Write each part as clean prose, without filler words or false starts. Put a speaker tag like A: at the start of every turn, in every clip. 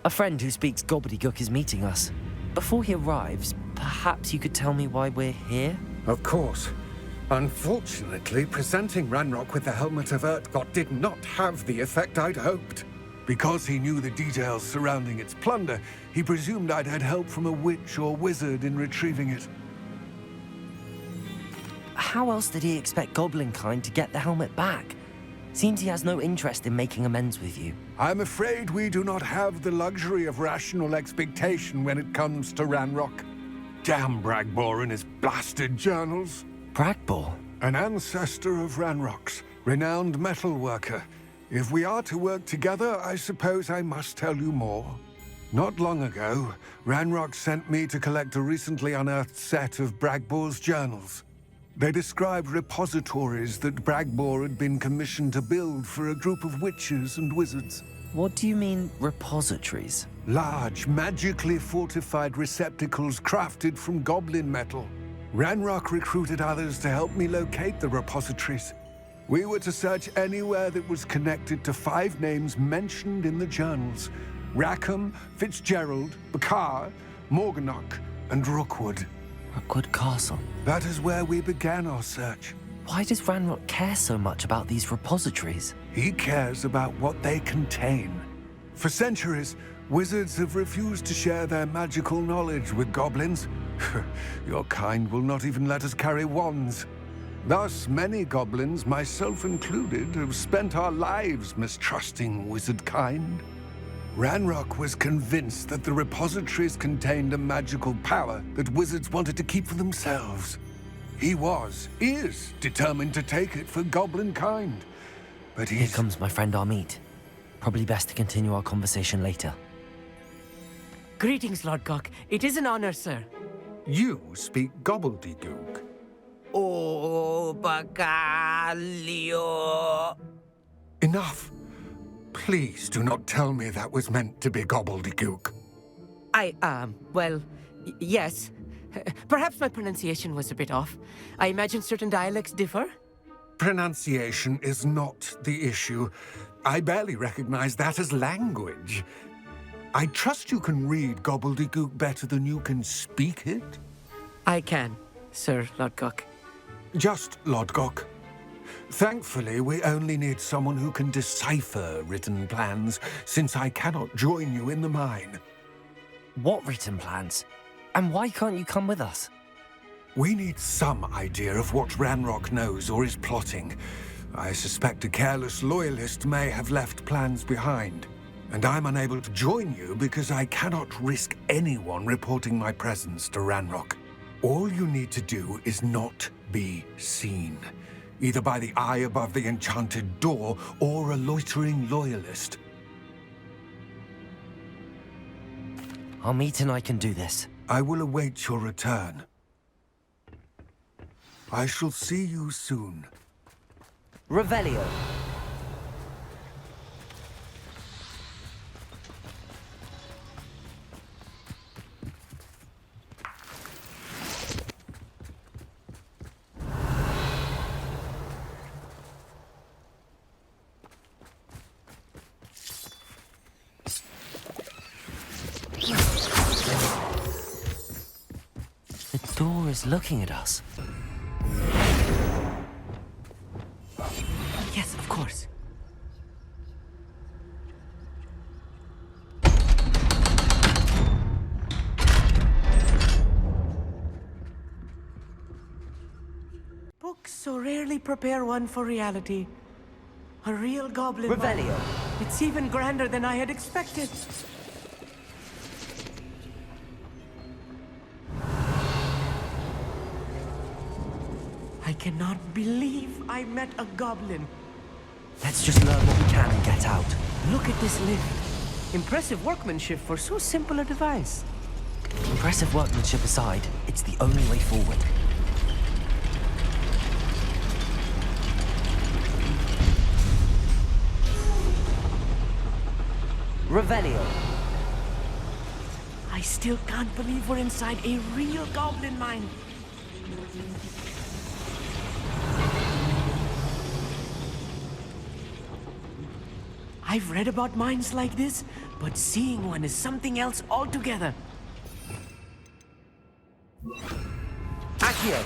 A: A friend who speaks Gobbledeook is meeting us. Before he arrives, perhaps you could tell me why we're here?
B: Of course. Unfortunately, presenting Ranrock with the Helmet of Urtkot did not have the effect I'd hoped. Because he knew the details surrounding its plunder, he presumed I'd had help from a witch or wizard in retrieving it.
A: How else did he expect Goblinkind to get the helmet back? Seems he has no interest in making amends with you.
B: I'm afraid we do not have the luxury of rational expectation when it comes to Ranrock. Damn Bragbor and his blasted journals.
A: Bragbor?
B: An ancestor of Ranrock's, renowned metalworker. If we are to work together, I suppose I must tell you more. Not long ago, Ranrock sent me to collect a recently unearthed set of Bragbor's journals. They described repositories that Bragbor had been commissioned to build for a group of witches and wizards.
A: What do you mean, repositories?
B: Large, magically fortified receptacles crafted from goblin metal. Ranrock recruited others to help me locate the repositories. We were to search anywhere that was connected to 5 names mentioned in the journals: Rackham, Fitzgerald, Bakar, Morganach, and Rookwood.
A: Rookwood Castle.
B: That is where we began our search.
A: Why does Ranrock care so much about these repositories?
B: He cares about what they contain. For centuries, wizards have refused to share their magical knowledge with goblins. Your kind will not even let us carry wands. Thus, many goblins, myself included, have spent our lives mistrusting wizard kind. Ranrock was convinced that the repositories contained a magical power that wizards wanted to keep for themselves. He is determined to take it for goblin kind. But
A: Here comes my friend Amit. Probably best to continue our conversation later.
C: Greetings, Lord Gok. It is an honor, sir.
B: You speak Gobbledeook.
D: Oh, Bacalio.
B: Enough. Please do not tell me that was meant to be Gobbledeook.
C: Yes. Perhaps my pronunciation was a bit off. I imagine certain dialects differ.
B: Pronunciation is not the issue. I barely recognize that as language. I trust you can read Gobbledeook better than you can speak it?
C: I can, Sir Lord Gok.
B: Just Lord Gok. Thankfully, we only need someone who can decipher written plans, since I cannot join you in the mine.
A: What written plans? And why can't you come with us?
B: We need some idea of what Ranrock knows or is plotting. I suspect a careless loyalist may have left plans behind. And I'm unable to join you because I cannot risk anyone reporting my presence to Ranrock. All you need to do is not be seen, either by the eye above the enchanted door or a loitering loyalist.
A: Amit and I can do this.
B: I will await your return. I shall see you soon.
A: Revelio. The door is looking at us.
C: Yes, of course. Books so rarely prepare one for reality. A real goblin.
A: Revelio.
C: It's even grander than I had expected. I cannot believe I met a goblin.
A: Let's just learn what we can and get out.
C: Look at this lift. Impressive workmanship for so simple a device.
A: Impressive workmanship aside, it's the only way forward. Revelio.
C: I still can't believe we're inside a real goblin mine. I've read about mines like this, but seeing one is something else altogether.
A: Accio!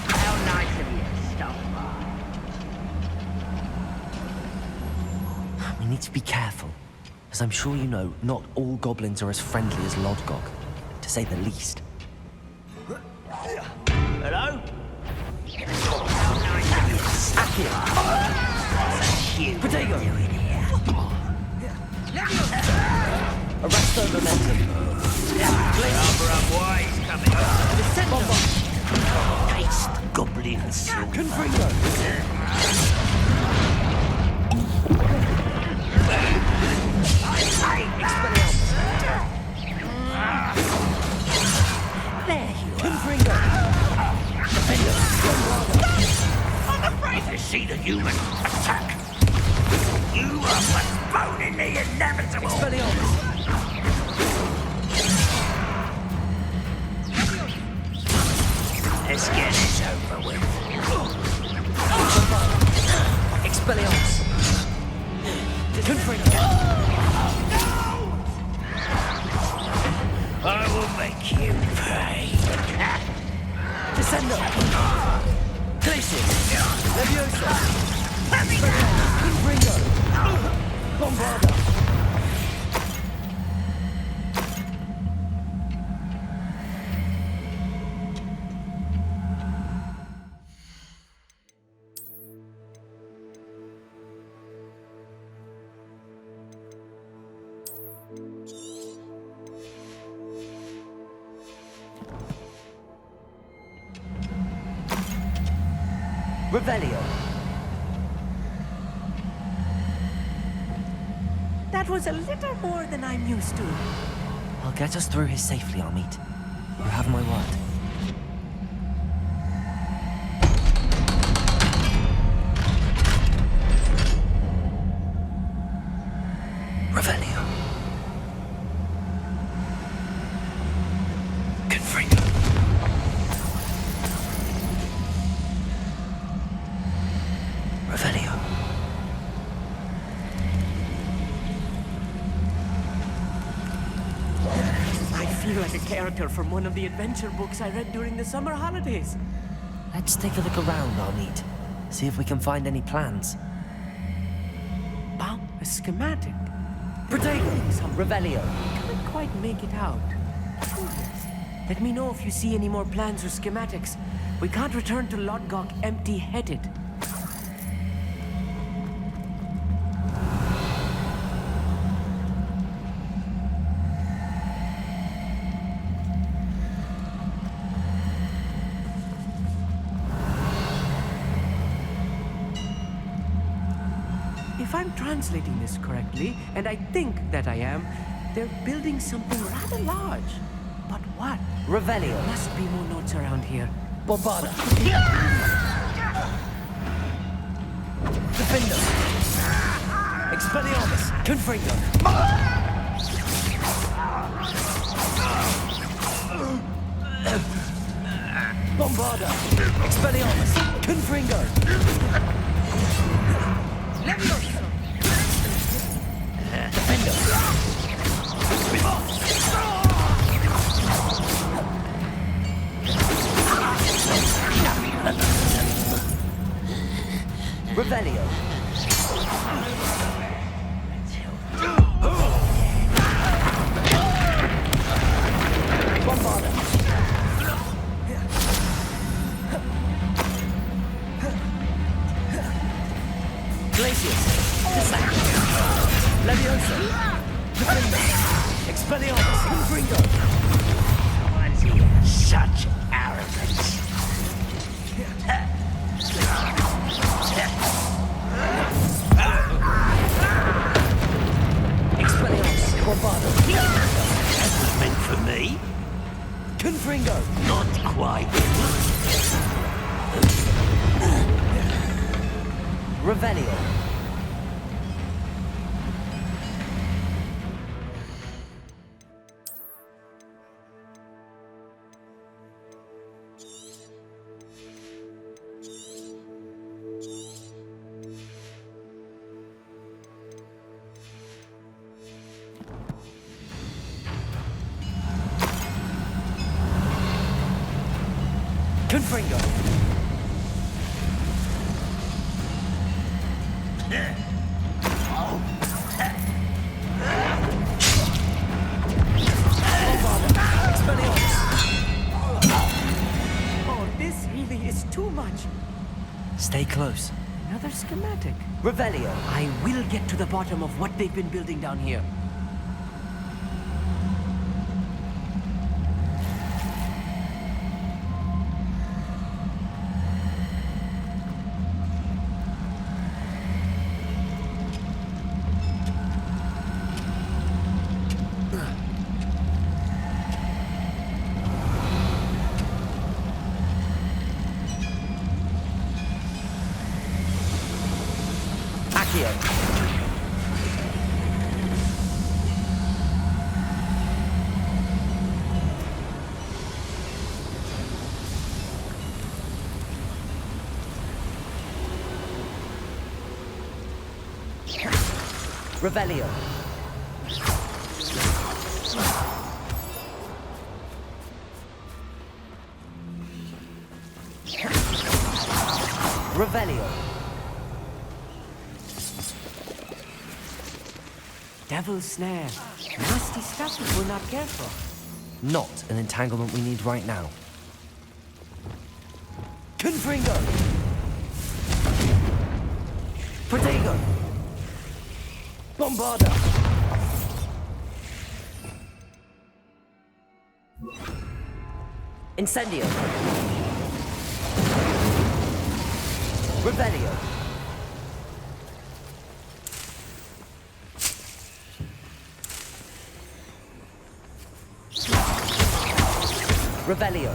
D: How nice of you to stop by.
A: We need to be careful. As I'm sure you know, not all goblins are as friendly as Lodgok, to say the least.
D: Hello? How nice of you to stop
A: Accio!
D: by.
A: Potato!
D: Doing here?
A: Arresto momentum.
D: Barbara Boy's coming. Taste goblin silver.
A: Confringo!
D: There you are.
A: Confringo!
D: I'm afraid to see the human attack. You are postponing the inevitable.
A: Expelliarmus!
D: Let's get this over with.
A: Expelliarmus! Confringo!
D: I will make you pay.
A: Descendo! Glacius! Leviosa! Confringo! Bombarda! Revelio!
C: That was a little more than I'm used to.
A: I'll get us through here safely, Armit. You have my word. Revelio. Confringo. Revelio.
C: I feel like a character from one of the adventure books I read during the summer holidays.
A: Let's take a look around, Armit. See if we can find any plans.
C: Wow, a schematic.
A: Protego! Revelio.
C: Can't quite make it out. Let me know if you see any more plans or schematics. We can't return to Lodgok empty-headed. If I'm translating this correctly, and I think that I am, they're building something rather large. But what?
A: Revelio.
C: Must be more notes around here.
A: Bombarda. Defender. Expelliarmus. Confringo. Bombarda. Expelliarmus. Confringo. Defender. Revelio. Bombarda. Glacius. Leviosa. Defender. Expelliarmus. Confringo.
D: What's here? Such arrogance.
A: Expelliarmus. Bombarda.
D: That was meant for me.
A: Confringo.
D: Not quite.
A: Revelio.
C: Confringo. Oh, this really is too much.
A: Stay close.
C: Another schematic. Revelio. I will get to the bottom of what they've been building down here. Revelio. Revelio. Devil's snare. Nasty stuff if we're not careful.
A: Not an entanglement we need right now.
C: Confringo. Protego. Bombarda. Incendio. Revelio. Revelio.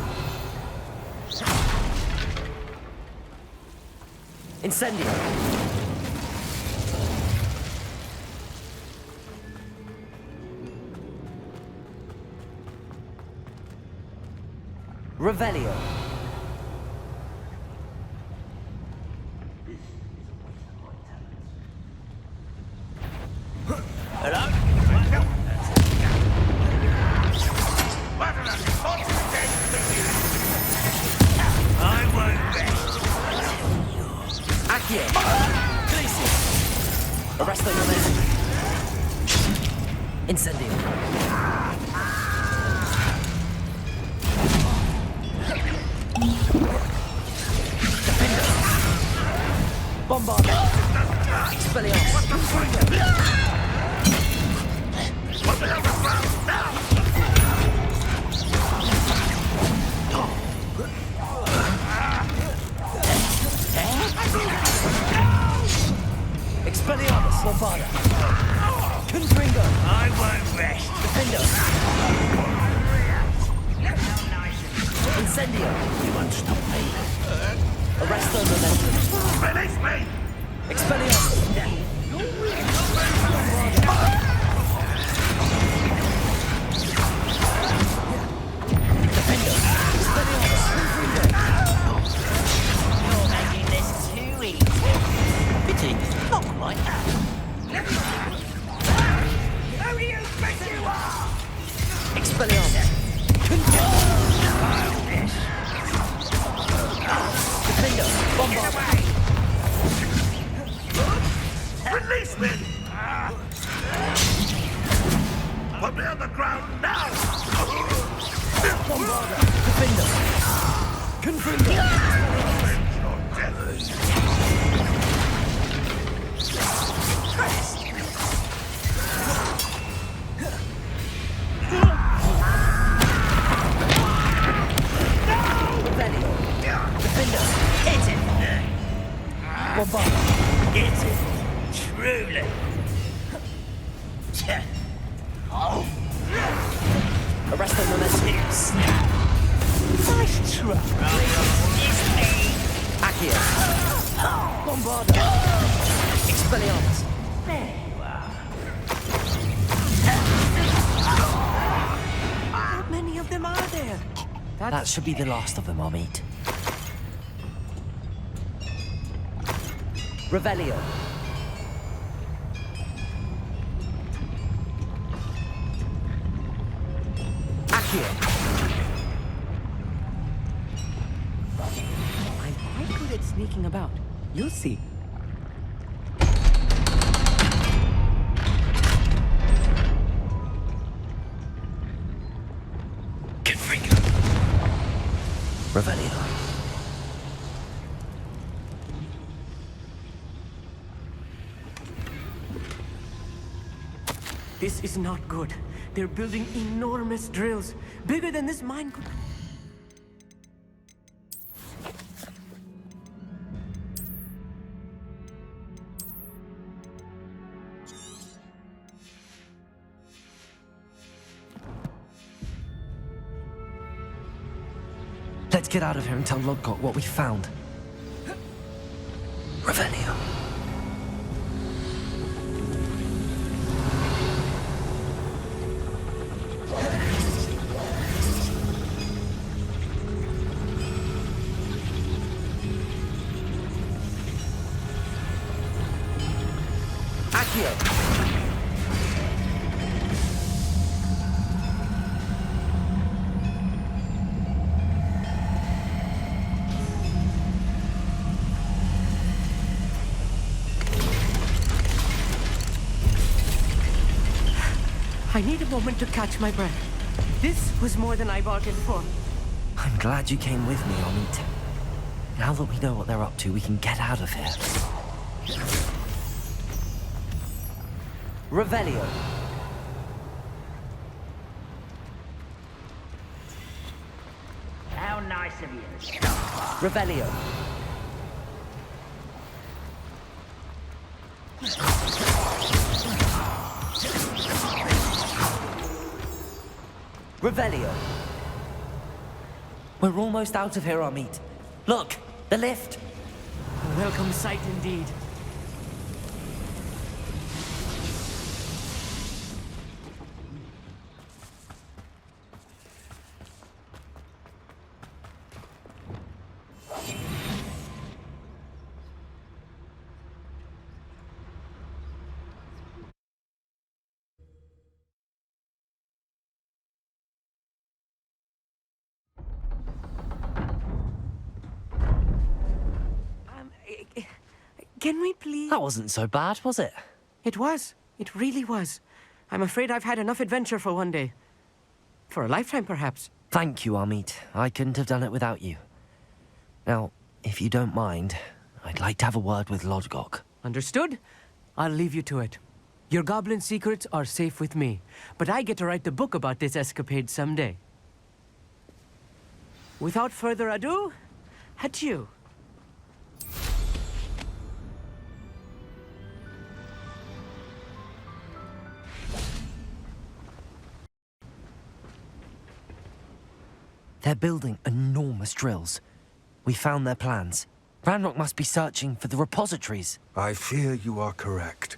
C: Incendio. Revelio.
D: Hello? What an unfortunate day for you. I won't rest.
C: Accio. Glacius. Arresto momento. Incendio. Bombarda. Expelliarmus.
D: What the hell is wrong now?
C: Expelliarmus. Bombarda. Confringo.
D: I won't rest.
C: Defendo. Incendio.
D: You won't stop me.
C: Arresto momentum.
D: Release me!
C: Expelliarmus. Defendo. Expelliarmus. Confringo.
D: You're making this too easy. Pity, not quite. Who do you think you are?
C: Expelliarmus. Confringo. Defendo. Bombarda.
D: Release me! Put me on the ground now!
C: Bombarda. Defendo. Confringo. Revelio. Defendo.
D: Hit it!
C: Bombarda.
D: Hit it! Truly! Oh!
C: Arresto momentum.
D: Nice try! It's me!
C: Accio. Bombarda. Expelliarmus.
D: There you are.
C: How many of them are there?
A: That should be the last of them I'll meet.
C: Revelio. Accio. it sneaking about. You'll see.
A: Confringo. Revelio.
C: This is not good. They're building enormous drills, bigger than this mine could...
A: Let's get out of here and tell Lodgok what we found. Revelio.
C: I need a moment to catch my breath. This was more than I bargained for.
A: I'm glad you came with me, Amit. Now that we know what they're up to, we can get out of here. Revelio.
D: How nice of you.
A: Revelio. Revelio. We're almost out of here, Amit. Look, the lift.
C: A welcome sight indeed. Can we please...
A: That wasn't so bad, was it?
C: It was. It really was. I'm afraid I've had enough adventure for one day. For a lifetime, perhaps.
A: Thank you, Amit. I couldn't have done it without you. Now, if you don't mind, I'd like to have a word with Lodgok.
C: Understood? I'll leave you to it. Your goblin secrets are safe with me, but I get to write the book about this escapade someday. Without further ado, adieu.
A: They're building enormous drills. We found their plans. Ranrock must be searching for the repositories.
B: I fear you are correct.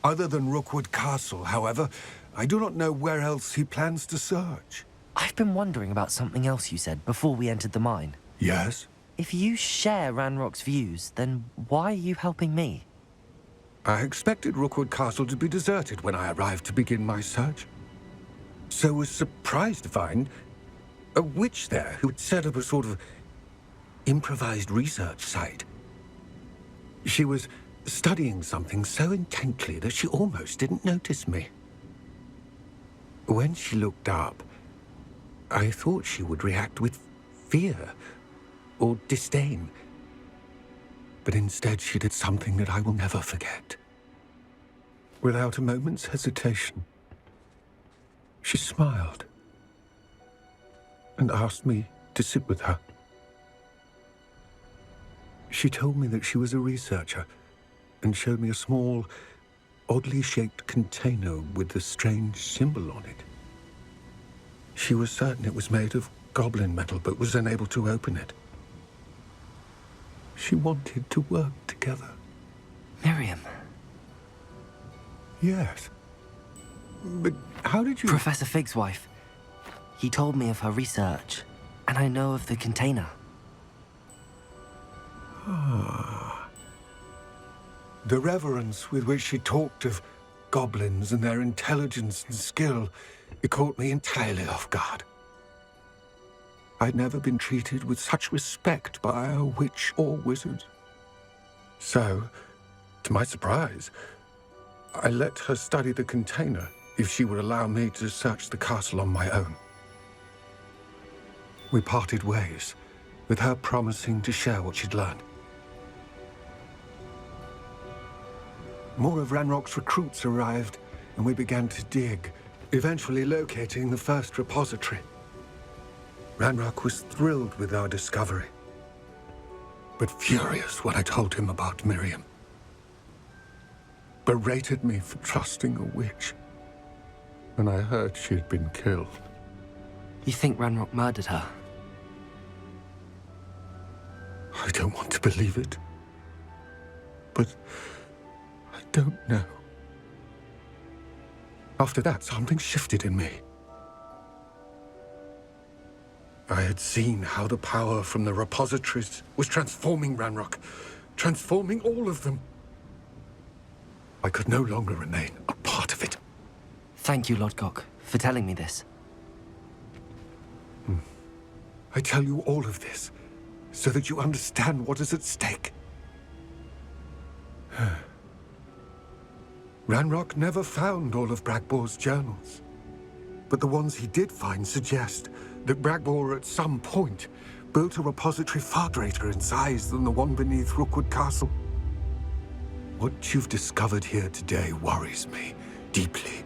B: Other than Rookwood Castle, however, I do not know where else he plans to search.
A: I've been wondering about something else you said before we entered the mine.
B: Yes?
A: If you share Ranrock's views, then why are you helping me?
B: I expected Rookwood Castle to be deserted when I arrived to begin my search. So was surprised to find a witch there who had set up a sort of improvised research site. She was studying something so intently that she almost didn't notice me. When she looked up, I thought she would react with fear or disdain. But instead she did something that I will never forget. Without a moment's hesitation, she smiled and asked me to sit with her. She told me that she was a researcher and showed me a small, oddly shaped container with a strange symbol on it. She was certain it was made of goblin metal, but was unable to open it. She wanted to work together.
A: Miriam.
B: Yes. But how did you...
A: Professor Fig's wife. He told me of her research, and I know of the container.
B: The reverence with which she talked of goblins and their intelligence and skill, it caught me entirely off guard. I'd never been treated with such respect by a witch or wizard. So, to my surprise, I let her study the container if she would allow me to search the castle on my own. We parted ways, with her promising to share what she'd learned. More of Ranrock's recruits arrived, and we began to dig, eventually locating the first repository. Ranrock was thrilled with our discovery, but furious when I told him about Miriam. Berated me for trusting a witch when I heard she had been killed.
A: You think Ranrock murdered her?
B: I don't want to believe it, but I don't know. After that, something shifted in me. I had seen how the power from the repositories was transforming Ranrock, transforming all of them. I could no longer remain a part of it.
A: Thank you, Lodgok, for telling me this.
B: I tell you all of this so that you understand what is at stake. Ranrock never found all of Bragbor's journals, but the ones he did find suggest that Bragbor at some point built a repository far greater in size than the one beneath Rookwood Castle. What you've discovered here today worries me deeply.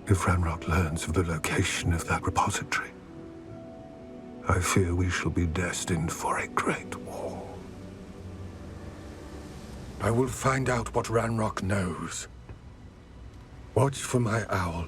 B: If Ranrock learns of the location of that repository, I fear we shall be destined for a great war. I will find out what Ranrock knows. Watch for my owl